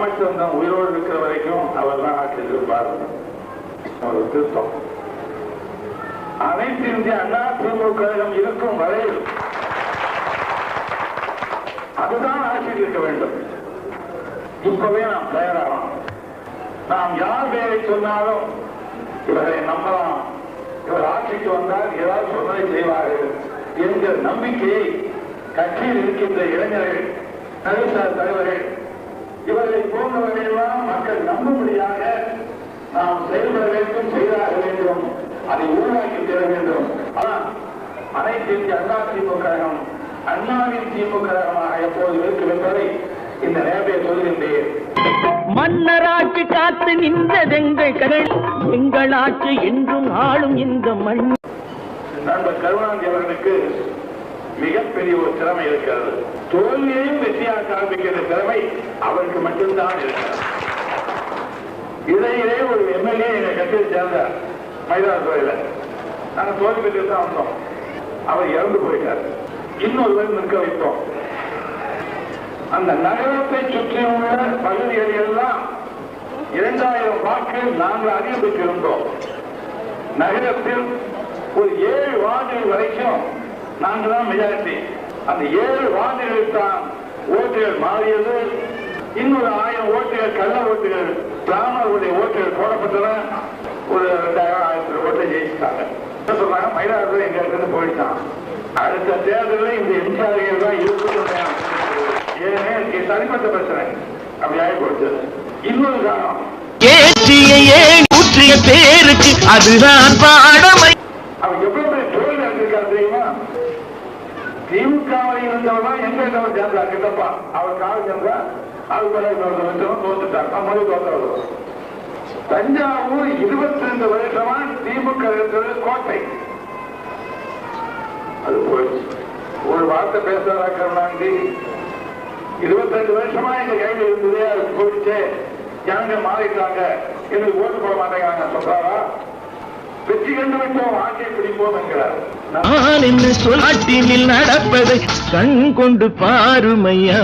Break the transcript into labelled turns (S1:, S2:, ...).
S1: ராமச்சந்திரன் உயிரோடு இருக்கிற வரைக்கும் அவர் தான் ஆட்சியில் இருப்பார். ஒரு திருத்தம். அனைத்து இந்திய அண்ணா திமுக கழகம் இருக்கும் வரையில் அதுதான் ஆட்சியில் இருக்க வேண்டும். இப்பவே நாம் தயாராகலாம். நாம் யார் பேரை சொன்னாலும் இவரை நம்பலாம், இவர் ஆட்சிக்கு வந்தால் ஏதாவது சொன்னதை செய்வார்கள் என்கிற நம்பிக்கையை கட்சியில் இருக்கின்ற இளைஞர்கள், நடுசார் தலைவர்கள், இவர்களை போன்றவர்களெல்லாம் மக்கள் நம்பும்படியாக நாம் செயல்பட வேண்டும், செய்தாக வேண்டும், அதை உருவாக்கி தர வேண்டும். ஆனால் அனைத்து இந்திய அண்ணா திமுக கழகம் அண்ணாவின் திமுக கழகமாக எப்போது இருக்கும் என்பதை இந்த நேரத்தை சொல்கின்றேன்.
S2: மன்னராட்சி காத்து நின்றதெங்கள் கடல், எங்கள் ஆட்சி என்றும் ஆளும் இந்த மண்.
S1: நண்பர் கருணாநிதி அவர்களுக்கு மிகப்பெரிய ஒரு திறமை இருக்கிறது. தோல்வியையும் வெற்றியாக காண்பிக்கிற திறமை அவருக்கு மட்டும்தான் இருக்கிறது. இடையிலே ஒரு எம்எல்ஏ எங்க கட்சியை சேர்ந்தார் மயிலாடுதுறையில. நாங்கள் தோல்வி பெற்று தான் வந்தோம். அவர் இறந்து போயிட்டார். இன்னொருவர் நிற்க வைத்தோம். அந்த நகரத்தை சுற்றியுள்ள பகுதிகளில் எல்லாம் 2000 வாக்கு நாங்கள் அதிகம் பெற்றிருந்தோம். நகரத்தில் ஒரு 7 வார்டுகள் வரைக்கும் நாங்கள் தான் மெஜாரிட்டி. அந்த 7 வார்டுகளில் தான் ஓட்டுகள் மாறியது. இன்னொரு 1000 ஓட்டுகள் கள்ள ஓட்டுகள், பிராமணர்களுடைய ஓட்டுகள் போடப்பட்டன. ஒரு 2000 ஓட்டை ஜெயிச்சுட்டாங்க. சொல்றாங்க மயிலாடுதுறை எங்க இருந்து போயிட்டான். அடுத்த தேர்தலில் இந்த எம்ஜிஆர் தான் இருக்கு. ஏனே தனிப்பட்ட பிரச்சனை அப்படி ஆகி போச்சு. இன்னொரு காரணம்,
S2: ஊற்றிய பேருக்கு அதுதான் பாடமை.
S1: அவன் எவ்வளவு பெரிய தோல்வி அடைஞ்சிருக்காரு தெரியுமா? திமுகவில் இருந்தவர் தான் எங்க சேர்ந்தார் கிட்டப்பா. அவர் காலம் சேர்ந்தா அது தோத்துட்டார். நம்மளும் தோற்றவர். தஞ்சாவூர் 22 வருஷமா திமுக இருக்கிறது கோட்டை. அது போயிடுச்சு. ஒரு வார்த்தை பேசுறா கருணாநிதி. 22 வருஷமா எங்க கையில் இருந்தது, அது போயிடுச்சு. ஜனங்க மாறிட்டாங்க, எங்களுக்கு ஓட்டு போட மாட்டேங்கிறாங்க சொல்றாரா? வெற்றி கண்டு விட்டோம், ஆட்சியை பிடிப்போம் என்கிறார்.
S2: நான் என்ன சொல்லாட்டினில் நடப்பதை கண் கொண்டு பாருமையா.